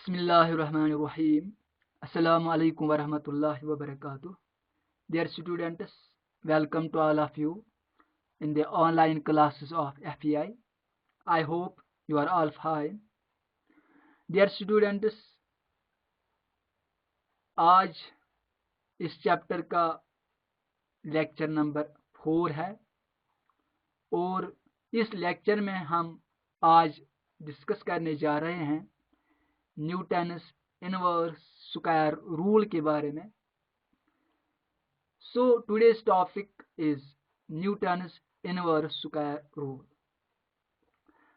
Bismillahirrahmanirrahim. Assalamu alaikum wa rahmatullahi wa barakatuh. Dear students, welcome to all of you in the online classes of FEI. I hope you are all fine. Dear students, आज इस chapter का lecture number 4 है और इस lecture में हम आज discuss करने जा रहे हैं न्यूटन्स इनवर्स स्क्वायर रूल के बारे में. So today's topic is Newton's inverse square rule.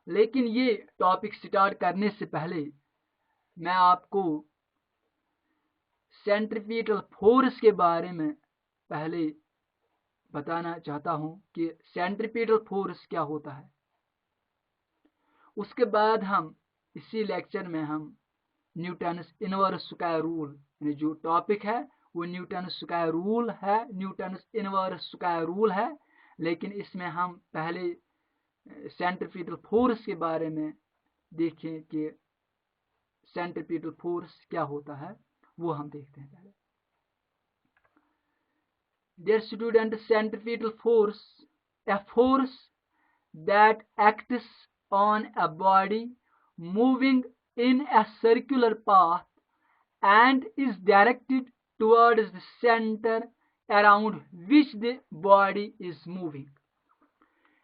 लेकिन ये टॉपिक स्टार्ट करने से पहले मैं आपको सेंट्रीपिटल फोर्स के बारे में पहले बताना चाहता हूं कि सेंट्रीपिटल फोर्स क्या होता है. उसके बाद हम इसी लेक्चर में हम न्यूटन्स इनवर्स स्क्वायर रूल, यानी जो टॉपिक है वो न्यूटन्स स्क्वायर रूल है, न्यूटन्स इनवर्स स्क्वायर रूल है. लेकिन इसमें हम पहले सेंट्रीपिटल फोर्स के बारे में देखें कि सेंट्रीपिटल फोर्स क्या होता है, वो हम देखते हैं पहले. Dear student, centripetal force, a force that acts on a body moving in a circular path and is directed towards the center around which the body is moving.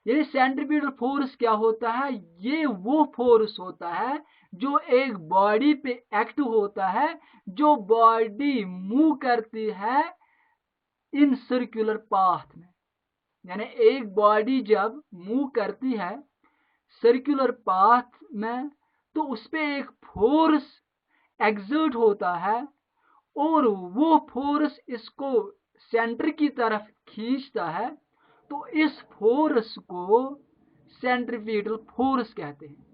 ये सेंट्रीपिटल फोर्स क्या होता है? ये वो फोर्स होता है जो एक बॉडी पे एक्ट होता है, जो बॉडी मूव करती है इन सर्कुलर पाथ में. यानी एक बॉडी जब मूव करती है सर्कुलर पाथ में तो उस पे एक फोर्स एक्सर्ट होता है और वो फोर्स इसको सेंटर की तरफ खींचता है. तो इस फोर्स को सेंट्रीपिटल फोर्स कहते हैं.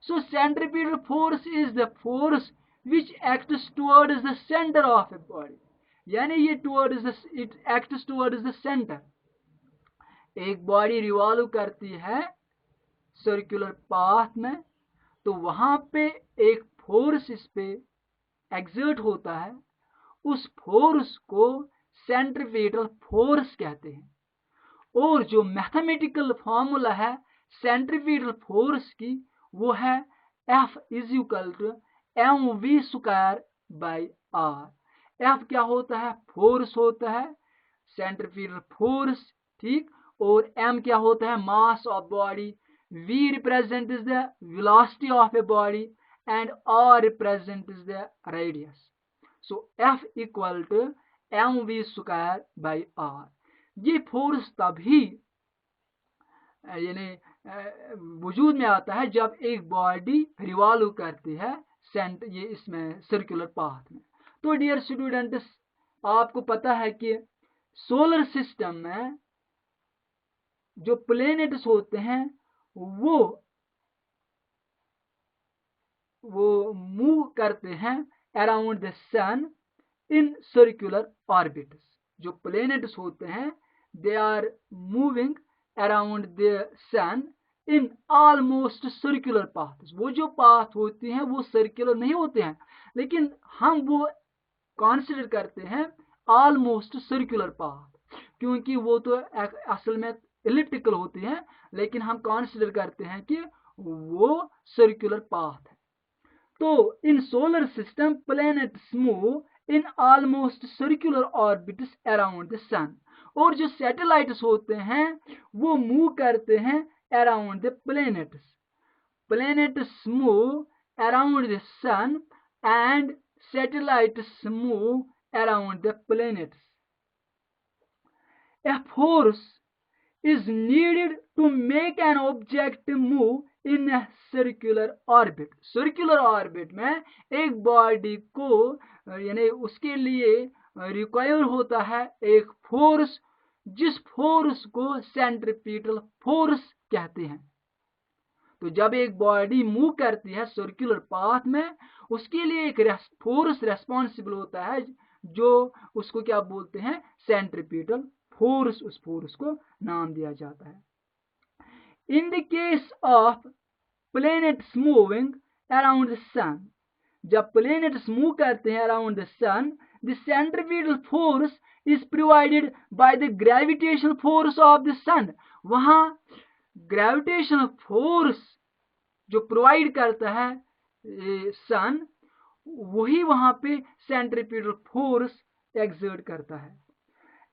So centripetal force is the force which acts towards the centre of a body. यानी ये it acts towards the centre. एक बॉडी रिवॉल्व करती है सर्कुलर पाथ में तो वहां पे एक फोर्स इस पे एक्सर्ट होता है. उस फोर्स को सेंट्रीपिटल फोर्स कहते हैं. और जो मैथमेटिकल फॉर्मूला है सेंट्रीपिटल फोर्स की वो है F is equal to mv square by r. F क्या होता है? फोर्स होता है, सेंट्रीपिटल फोर्स, ठीक. और m क्या होता है? Mass of body. V represents the velocity of a body and R represents the radius. So F equal to mv square by R. ये फोर्स तभी यानी वजूद में आता है जब एक बॉडी रिवॉल्व करती है ये इसमें सर्कुलर पाथ में. तो डियर स्टूडेंट्स, आपको पता है कि सोलर सिस्टम में जो प्लेनेट्स होते हैं वो मूव करते हैं around the sun in circular orbits. जो प्लेनेट्स होते हैं they are moving around the sun in almost circular paths. वो जो पाथ होती हैं वो सर्कुलर नहीं होते हैं, लेकिन हम वो कंसीडर करते हैं ऑलमोस्ट सर्कुलर पाथ, क्योंकि वो तो असल में इलिप्टिकल होती हैं, लेकिन हम कंसीडर करते हैं कि वो सर्कुलर पाथ है. तो in solar system planets move in almost circular orbits around the sun. और जो सैटेलाइट्स होते हैं वो मूव करते हैं around the planets. Planets move around the sun and satellites move around the planets. A force is needed to make an object move in a circular orbit. Circular orbit में एक body को यानी उसके लिए require होता है एक force, जिस फोर्स को सेंट्रीपिटल फोर्स कहते हैं. तो जब एक बॉडी मूव करती है सर्कुलर पाथ में उसके लिए एक फोर्स रेस्पॉन्सिबल होता है जो उसको क्या बोलते हैं? Centripetal force. उस फोर्स को नाम दिया जाता है. In the case of planets moving around the sun, जब प्लेनेट्स मूव करते हैं around the sun, the centripetal force is provided by the gravitational force of the sun. वहां ग्रेविटेशनल फोर्स जो प्रोवाइड करता है सन, वही वहां पे सेंट्रीपिटल फोर्स एक्सर्ट करता है।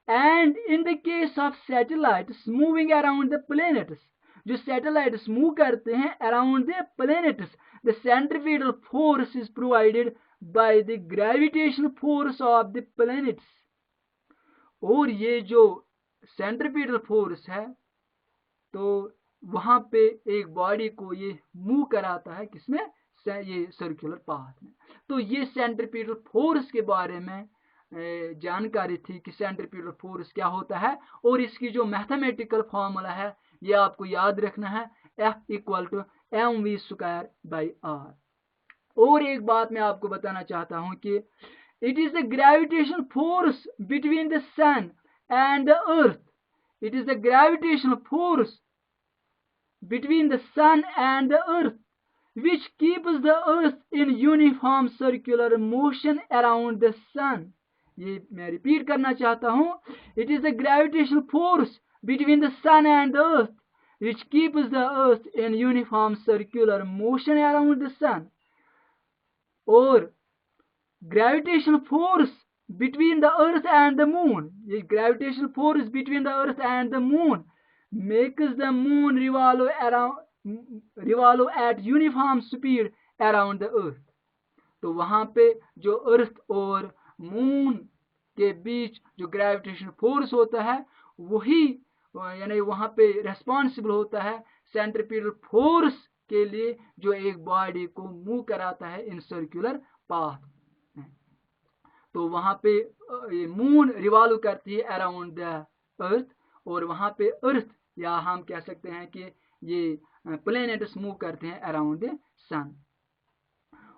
And in the case of satellites moving around the planets, जो सैटेलाइट्स मूव करते हैं around the planets, the centripetal force is provided by the gravitational force of the planets. और ये जो सेंट्रीपिटल फोर्स है, तो वहां पे एक बॉडी को ये मूव कराता है, किसमें, ये सर्कुलर पाथ में। तो ये सेंट्रीपिटल फोर्स के बारे में जानकारी थी कि सेंट्रीपिटल फोर्स क्या होता है, और इसकी जो मैथमेटिकल फॉर्मूला है ये आपको याद रखना है, F = mv²/r। और एक बात मैं आपको बताना चाहता हूं कि it is the gravitation force between the sun and the earth, it is the gravitation force between the sun and the earth which keeps the earth in uniform circular motion around the sun। ये मैं repeat करना चाहता हूं, it is the gravitational force between the sun and the earth which keeps the earth in uniform circular motion around the sun। और gravitational force between the earth and the moon, ये gravitational force between the earth and the moon makes the moon revolve at uniform speed around the earth। तो वहां पे जो अर्थ और moon के बीच जो gravitation force होता है, वही यानी वहां पे रेस्पॉन्सिबल होता है सेंट्रीपिटल फोर्स के लिए, जो एक बॉडी को मूव कराता है इन सर्कुलर पाथ। तो वहां पे मून रिवॉल्व करती है अराउंड द अर्थ, और वहां पे अर्थ, या हम कह सकते हैं कि ये प्लेनेट्स मूव करते हैं अराउंड द सन।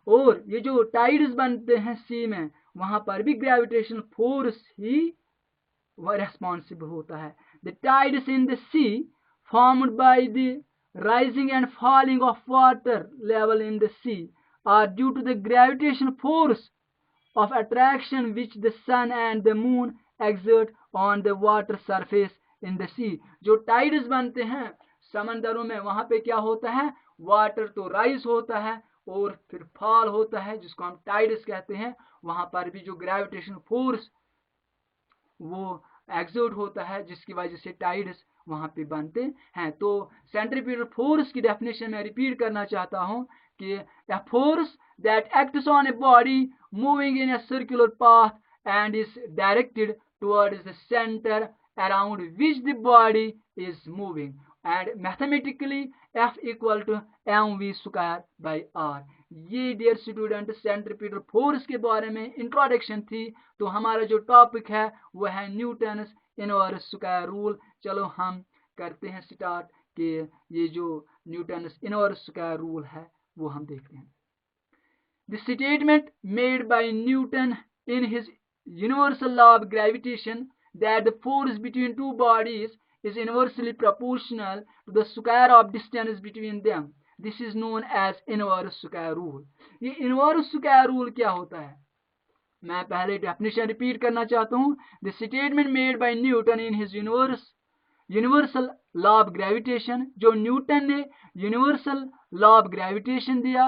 और ये जो टाइड्स बनते हैं सी में, वहां पर भी ग्रेविटेशनल फोर्स ही रेस्पॉन्सिबल होता है। The tides in the sea formed by the rising and falling of water level in the sea are due to the gravitational force of attraction which the sun and the moon exert on the water surface in the sea। जो tides बनते हैं समंदरों में, वहां पे क्या होता है, water तो राइज होता है और फिर फॉल होता है, जिसको हम टाइड्स कहते हैं। वहां पर भी जो ग्रेविटेशन फोर्स वो एक्सर्ट होता है, जिसकी वजह से टाइड्स वहां पे बनते हैं। तो सेंट्रीपिटल फोर्स की डेफिनेशन में रिपीट करना चाहता हूं कि a force that acts on a body moving in a circular path and is directed towards the center around which the body is moving, and mathematically F = mv²/r। ये dear student centripetal force के बारे में introduction थी। तो हमारा जो topic है वो है न्यूटन्स इनवर्स स्क्वायर रूल। चलो हम करते हैं स्टार्ट कि ये जो न्यूटन्स इनवर्स स्क्वायर रूल है वो हम देखते हैं। The statement made by Newton in his universal law of gravitation that the force between two bodies is inversely proportional to the square of distance between them, this is known as inverse square rule। ये inverse square rule क्या होता है, मैं पहले definition repeat करना चाहता हूँ। The statement made by Newton in his universal law of gravitation, जो न्यूटन ने यूनिवर्सल लॉ ऑफ ग्रेविटेशन दिया,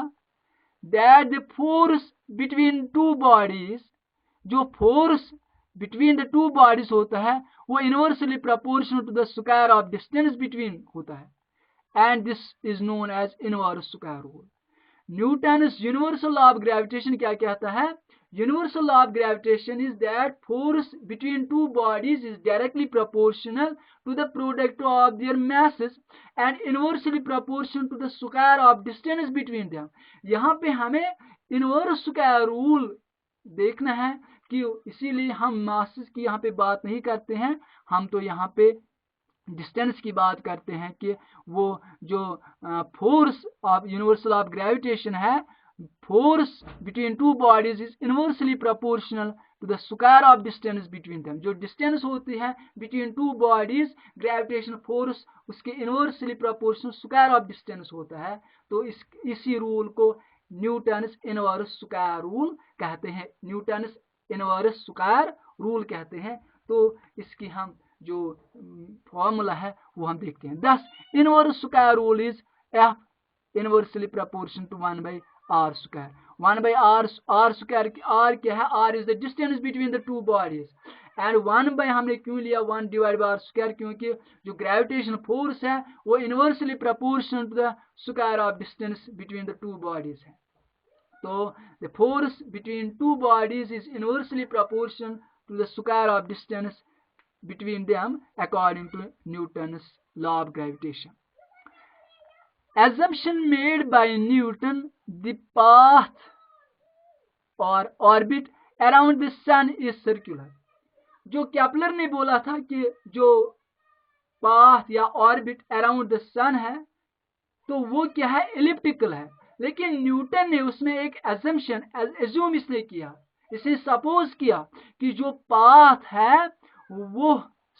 that the force between two bodies, जो force between the two bodies होता है वो inversely proportional to the square of distance between होता है, and this is known as inverse square rule। Newton's universal law of gravitation क्या कहता है, universal law of gravitation is that force between two bodies is directly proportional to the product of their masses and inversely proportional to the square of distance between them। यहाँ पे हमें inverse square rule देखना है कि इसीलिए हम masses की यहाँ पे बात नहीं करते हैं, हम तो यहाँ पे डिस्टेंस की बात करते हैं कि वो जो force of universal of gravitation है, force between two bodies is inversely proportional to the square of distance between them। जो distance होती है between two bodies, gravitation force उसके inversely proportional square of distance होता है। तो इसी रूल को न्यूटन्स इनवर्स स्क्वायर रूल कहते हैं, न्यूटन्स इनवर्स स्क्वायर रूल कहते हैं। तो इसकी हम जो फॉर्मूला है वो हम देखते हैं। This inverse square rule is F inversely proportion to 1/r square. 1/r square, r क्या है, r is the distance between the two bodies and 1 हमने क्यों लिया 1 डिवाइड बाय r स्क्वायर, क्योंकि जो ग्रेविटेशन फोर्स है वो inversely proportional to the square of distance between the two bodies है। तो the force between two bodies is inversely proportional to the square of distance between them according to Newton's law of gravitation. Assumption made by Newton, the path or orbit around the sun is circular. जो Kepler ने बोला था कि जो path या orbit around the सन है तो वो क्या है, एलिप्टिकल है। लेकिन न्यूटन ने उसमें एक एजम्पशन एज्यूम इसने किया, इसने सपोज किया कि जो पाथ है वो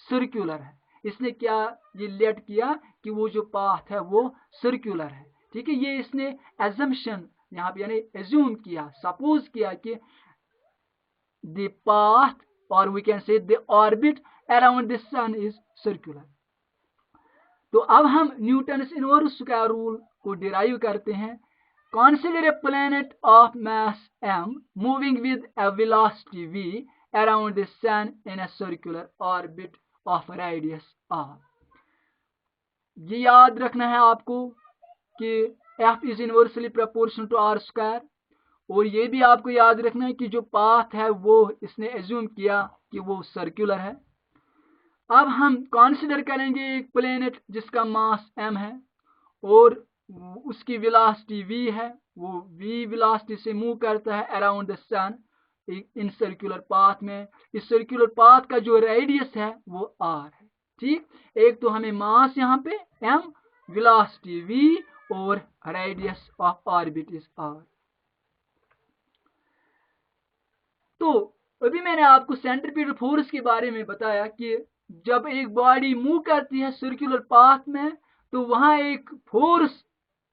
सर्कुलर है। इसने क्या ये लेट किया कि वो जो पाथ है वो सर्कुलर है। ठीक है, ये इसने एजम्पशन यहाँ पे यानी एज्यूम किया, सपोज किया कि द पाथ और we can say the orbit around the sun is circular. तो अब हम न्यूटन्स इनवर्स स्क्वायर रूल को डिराइव करते हैं। Consider a planet of mass m moving with a velocity v around the sun in a circular orbit of radius r. ये याद रखना है आपको कि f is inversely proportional to r square, और ये भी आपको याद रखना है कि जो पाथ है वो इसने एज्यूम किया कि वो सर्कुलर है। अब हम कंसीडर करेंगे एक प्लेनेट जिसका मास m है और उसकी वेलोसिटी v है, वो v वेलोसिटी से मूव करता है around the sun in circular path में। इस सर्कुलर पाथ का जो रेडियस है वो r है। ठीक, एक तो हमें मास यहाँ पे m, वेलोसिटी v और radius of orbit is r। तो अभी मैंने आपको सेंट्रीपिटल फोर्स के बारे में बताया कि जब एक बॉडी मूव करती है सर्कुलर पाथ में तो वहां एक फोर्स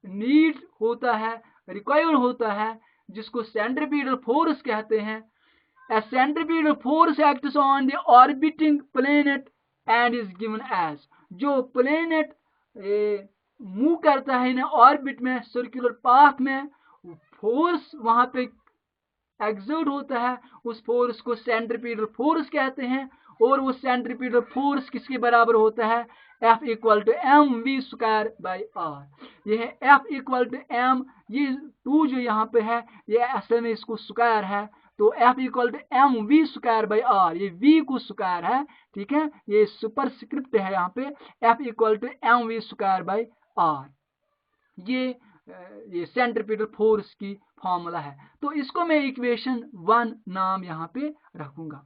नीड होता है, रिक्वायर्ड होता है, जिसको सेंट्रीपिटल फोर्स कहते हैं। A centripetal force acts on the orbiting planet and is given as, जो प्लेनेट मूव करता है ना ऑर्बिट में सर्कुलर पाथ में, फोर्स वहां पे एक्सर्ट होता है, उस फोर्स को सेंट्रीपिटल फोर्स कहते हैं। और वो सेंट्रीपिटल फोर्स किसके बराबर होता है, F equal to m v square by r. ये है F इक्वल टू एम, ये 2 जो यहाँ पे है ये असल में इसको स्क्वायर है, तो F equal to m v square by r, ये V को स्क्वायर है। ठीक है, ये सुपर स्क्रिप्ट है यहाँ पे, F equal to m v square by r. ये सेंट्रीपिटल फोर्स की फॉर्मूला है। तो इसको मैं इक्वेशन 1 नाम यहाँ पे रखूंगा।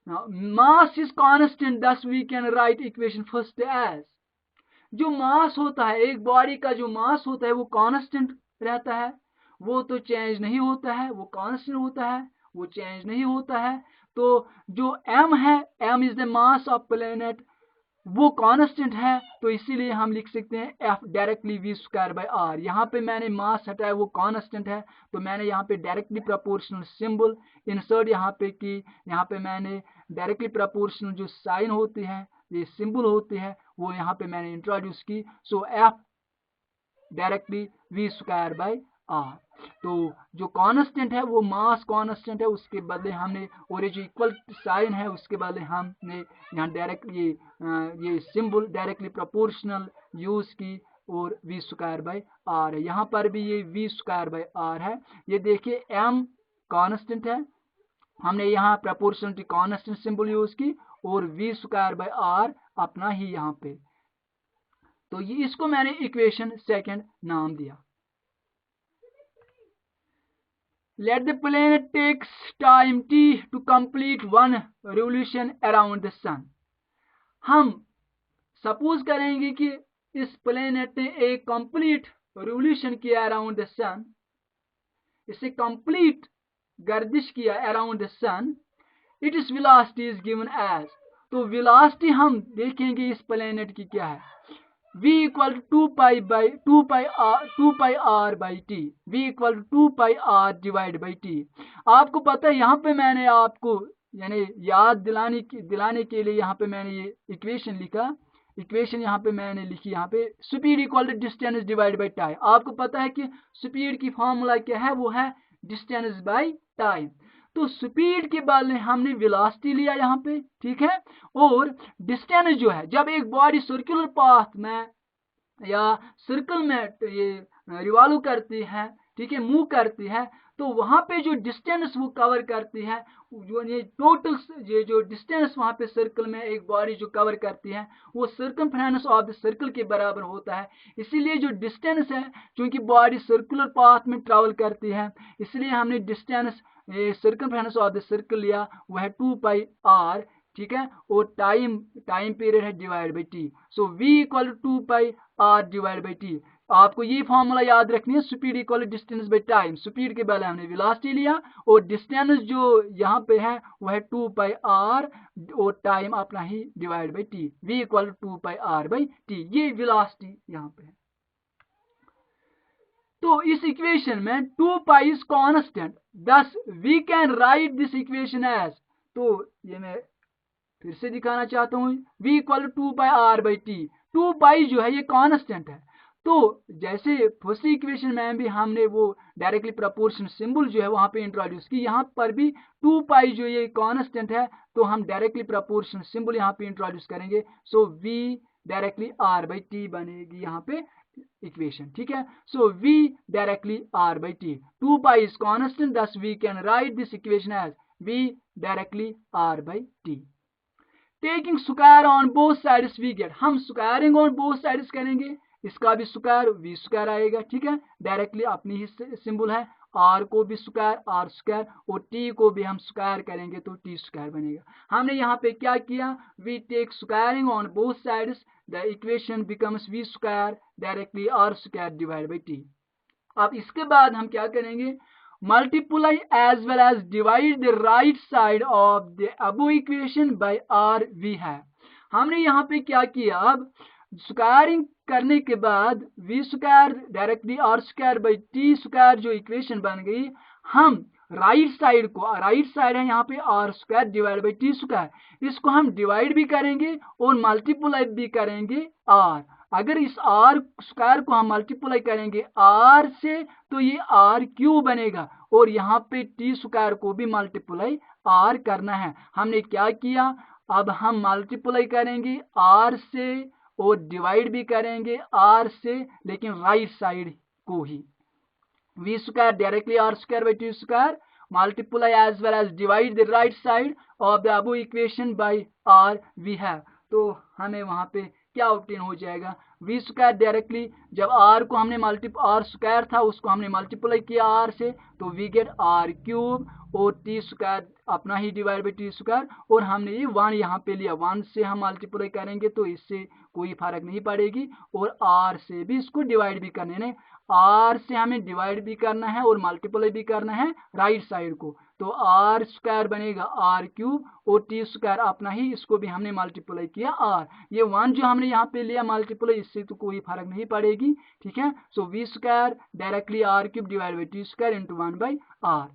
Now, mass is constant, thus we can write equation first as, जो मास होता है एक बॉडी का, जो मास होता है वो कांस्टेंट रहता है, वो तो चेंज नहीं होता है, वो कांस्टेंट होता है, वो चेंज नहीं होता है। तो जो m है, m is the mass of planet, वो कांस्टेंट है, तो इसीलिए हम लिख सकते हैं F directly v square by r. यहाँ पे मैंने मास हटाया, वो कांस्टेंट है, तो मैंने यहाँ पे डायरेक्टली प्रोपोर्शनल सिंबल इंसर्ट यहाँ पे की। यहाँ पे मैंने डायरेक्टली प्रोपोर्शनल जो साइन होती है, ये सिंबल होती है, वो यहाँ पे मैंने इंट्रोड्यूस की। So F directly v square by r. तो जो कांस्टेंट है वो मास कांस्टेंट है, उसके बदले हमने, और ये जो इक्वल साइन है उसके बदले हमने यहाँ डायरेक्ट ये सिंबल डायरेक्टली प्रोपोर्शनल यूज की और v स्क्वायर बाई आर है। यहाँ पर भी ये v स्क्वायर बाई आर है। ये देखिए m कांस्टेंट है, हमने यहाँ प्रोपोर्शनलिटी कांस्टेंट सिंबल यूज की और v स्क्वायर बाई आर अपना ही यहाँ पे, तो ये इसको मैंने इक्वेशन 2 नाम दिया। Let the planet takes time t to complete 1 revolution around the sun. हम सपोज करेंगे कि इस प्लेनेट ने एक कंप्लीट रिवोल्यूशन किया अराउंड द सन, इसे कंप्लीट गर्दिश किया around the sun, it is velocity is given as. तो वेलोसिटी हम देखेंगे इस प्लेनेट की क्या है, v equal to 2 pi r by t, v equal to 2 pi r divide by t. आपको पता है यहाँ पे मैंने आपको यानी याद दिलाने के लिए यहाँ पे मैंने ये इक्वेशन लिखा, इक्वेशन यहाँ पे मैंने लिखी, यहाँ पे speed equal to distance divide by time. आपको पता है कि स्पीड की फॉर्मूला क्या है, वो है डिस्टेंस बाई टाइम। तो स्पीड के बदले हमने वेलोसिटी लिया यहाँ पे, ठीक है। और डिस्टेंस जो है, जब एक बॉडी सर्कुलर पाथ में या सर्कल में ये रिवॉल्व करती है, ठीक है, मूव करती है, तो वहां पे जो डिस्टेंस वो कवर करती है, जो ये टोटल ये जो डिस्टेंस वहां पे सर्कल में एक बॉडी जो कवर करती है, वो सर्कमफ्रेंस ऑफ द सर्कल के बराबर होता है। इसीलिए जो डिस्टेंस है, क्योंकि बॉडी सर्कुलर पाथ में ट्रेवल करती है, इसलिए हमने distance circumference of the circle लिया, वह है 2 पाई r, ठीक है। और टाइम पीरियड है divide by t. So v equal to 2 pi r divide by t. आपको ये फॉर्मूला याद रखनी है, speed equal distance by time. Speed के पहले हमने वेलोसिटी लिया और डिस्टेंस जो यहाँ पे है वह है 2 पाई r और टाइम अपना ही divide by t. v equal to 2 pi r by t, ये वेलोसिटी यहाँ पे है। तो इस इक्वेशन में 2 pi is constant, thus we can write this equation as, तो ये मैं फिर से दिखाना चाहता हूं, v equal to 2 pi r by t. 2 pi जो है ये कांस्टेंट है, तो जैसे फर्स्ट इक्वेशन में भी हमने वो डायरेक्टली प्रोपोर्शन सिंबल जो है वहां पे इंट्रोड्यूस की, यहाँ पर भी 2 पाई जो ये कांस्टेंट है, तो हम डायरेक्टली प्रोपोर्शन सिंबल यहाँ पे इंट्रोड्यूस करेंगे। So v directly r by t बनेगी यहाँ पे इक्वेशन, ठीक है। So v directly r by t, 2 pi is constant, thus we can write this equation as v directly r by t. Taking square on both sides we get, हम squaring on both sides करेंगे, इसका भी square v square आएगा, ठीक है। Directly अपनी ही symbol है, r को भी स्क्वायर r स्क्वायर, और t को भी हम स्क्वायर करेंगे तो t स्क्वायर बनेगा। हमने यहाँ पे क्या किया, we take squaring on both sides, the equation becomes v square directly r square divide by t। अब इसके बाद हम क्या करेंगे, multiply as well as divide the right side of the above equation by r v है। हमने यहाँ पे क्या किया, अब स्क्वायरिंग करने के बाद v square directly r square by t square जो इक्वेशन बन गई, हम राइट साइड को, राइट साइड है यहाँ पे r square divide by t square, इसको हम डिवाइड भी करेंगे और मल्टीप्लाई भी करेंगे r। अगर इस r स्क्वायर को हम मल्टीप्लाई करेंगे r से तो ये r क्यूब बनेगा, और यहाँ पे t स्क्वायर को भी मल्टीप्लाई r करना है। हमने क्या किया, अब हम मल्टीप्लाई करेंगे r से और डिवाइड भी करेंगे r से, लेकिन राइट साइड को ही। v square directly r square by t square multiply as well as divide the right side of the above equation by r we have. तो हमें वहां पे क्या ऑब्टेन हो जाएगा, v स्क्वायर डायरेक्टली जब r को हमने r स्क्वायर था उसको हमने मल्टीप्लाई किया r से, तो वी गेट r क्यूब, और t स्क्वायर अपना ही डिवाइड बाई t स्क्वायर, और हमने ये 1 यहाँ पे लिया, 1 से हम मल्टीप्लाई करेंगे तो इससे कोई फर्क नहीं पड़ेगी, और r से भी इसको डिवाइड भी करने ने, r से हमें डिवाइड भी करना है और मल्टीप्लाई भी करना है राइट साइड को, तो r स्क्वायर बनेगा r क्यूब, और t स्क्वायर अपना ही, इसको भी हमने मल्टीप्लाई किया r। ये 1 जो हमने यहाँ पे लिया मल्टीप्लाई, इससे तो कोई फर्क नहीं पड़ेगी, ठीक है। So v square directly r cube divide by t square into 1 by r।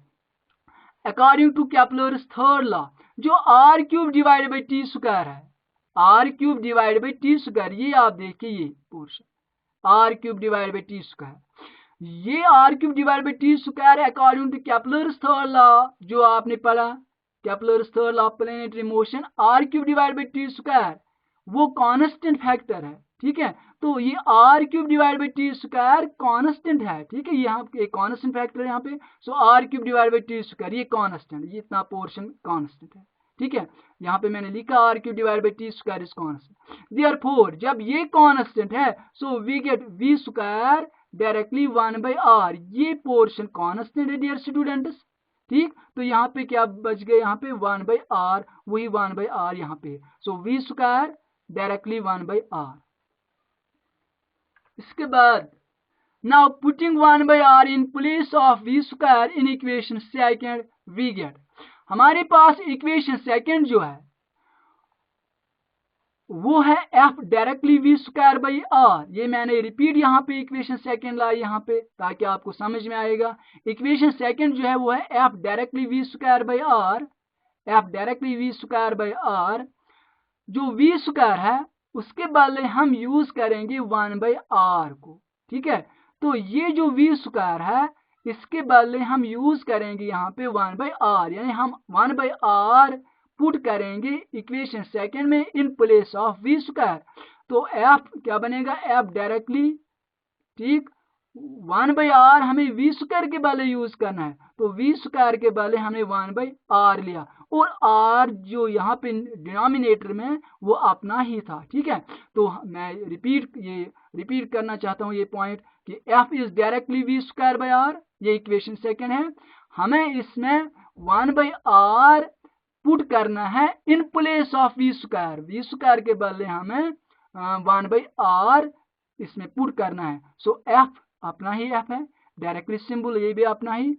According to Kepler's third law, जो r cube divide by t square है, r cube divide by t square, ये आप देखिए ये portion r cube divide by t square, ये r cube divide by t square according to Kepler's third law जो आपने पढ़ा, Kepler's third law of planetary motion, r cube divide by t square वो constant factor है, ठीक है। तो ये r cube divide by t square constant है, ठीक है, यहाँ एक कांस्टेंट फैक्टर है यहाँ पे। सो r cube divide by t square ये कांस्टेंट, ये इतना पोर्शन कांस्टेंट है, ठीक है। यहाँ पे मैंने लिखा r cube divide by t square is constant, therefore जब ये कांस्टेंट है, so we get v square directly 1 by r, ये पोर्शन कांस्टेंट है डियर स्टूडेंट्स, ठीक। तो यहाँ पे क्या बच गए, यहाँ पे 1 बाई r, वही 1 बाई r यहाँ पे, so v square directly 1 by r। इसके बाद now putting 1 by r in place of v square in equation second, we get, हमारे पास इक्वेशन सेकंड जो है वो है f directly v square by r. ये मैंने रिपीट यहाँ पे इक्वेशन सेकंड लाई यहाँ पे ताकि आपको समझ में आएगा। इक्वेशन सेकंड जो है वो है f directly v square by r, f directly v square by r. जो वी स्क्वायर है उसके बदले हम यूज करेंगे 1/r को, ठीक है। तो ये जो वी स्क्वायर है इसके बदले हम यूज करेंगे यहाँ पे 1/r, यानी हम 1/r पुट करेंगे इक्वेशन सेकंड में in place of v square. तो एफ क्या बनेगा, एफ डायरेक्टली, ठीक, 1/r हमें वी स्क्वायर के बदले यूज करना है, तो वी स्क्वायर के बदले हमने 1/r लिया, और r जो यहाँ पे डिनोमिनेटर में वो अपना ही था, ठीक है। तो मैं रिपीट करना चाहता हूँ ये पॉइंट कि f is directly v square by r, ये इक्वेशन सेकंड है। हमें इसमें 1/r पुट करना है in place of v square, v square के बदले हमें 1/r इसमें पुट करना है। सो f अपना ही f है, डायरेक्टली सिंबल ये भी अपना ही,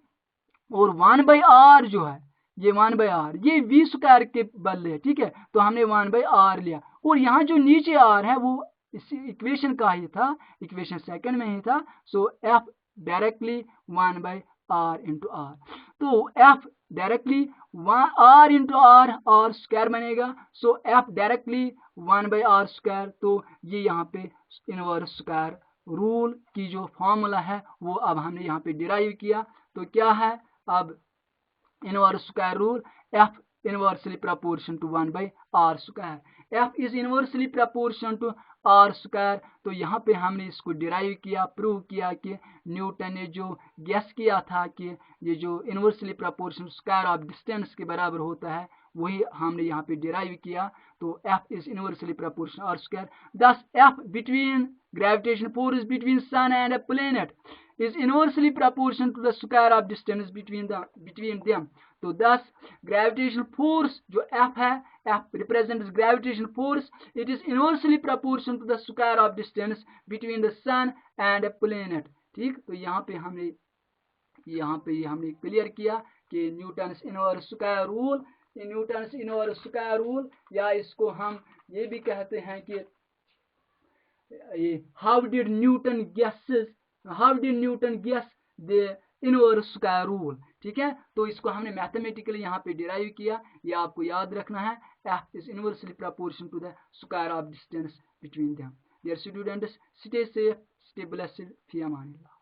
और 1/r जो है ये 1/r ये वी स्क्वायर के बदले है, ठीक है। तो हमने 1/r लिया, और यहाँ जो नीचे r है वो इस इक्वेशन का ही था, इक्वेशन सेकंड में ही था। So f directly 1/r into r. तो f directly r into r square बनेगा। So f directly 1/r square. तो ये यहाँ पे इनवर्स स्क्वायर रूल की जो फॉर्मूला है वो अब हमने यहाँ पे डिराइव किया। तो क्या है, अब inverse square rule, f inversely proportion to 1/r स्क्वायर, f is inversely proportion to r square. तो यहाँ पे हमने इसको डिराइव किया, प्रूव किया कि न्यूटन ने जो गेस किया था कि ये जो inversely proportion square of distance के बराबर होता है वही हमने यहाँ पे डिराइव किया। तो f is inversely proportion r square. Thus f between gravitation force between sun and a planet is inversely proportional to the square of distance between them। तो thus gravitational force जो F है, F represents gravitational force, it is inversely proportional to the square of distance between the sun and a planet। ठीक, तो यहाँ पे हमने clear किया कि Newton inverse square rule, Newton inverse square rule, या इसको हम ये भी कहते हैं कि how did Newton guess the inverse square rule, ठीक है। तो इसको हमने मैथमेटिकली यहाँ पे डिराइव किया, ये आपको याद रखना है। f is inversely proportional to the square of distance between them। Dear students, stay safe, stay blessed, fi amanillah।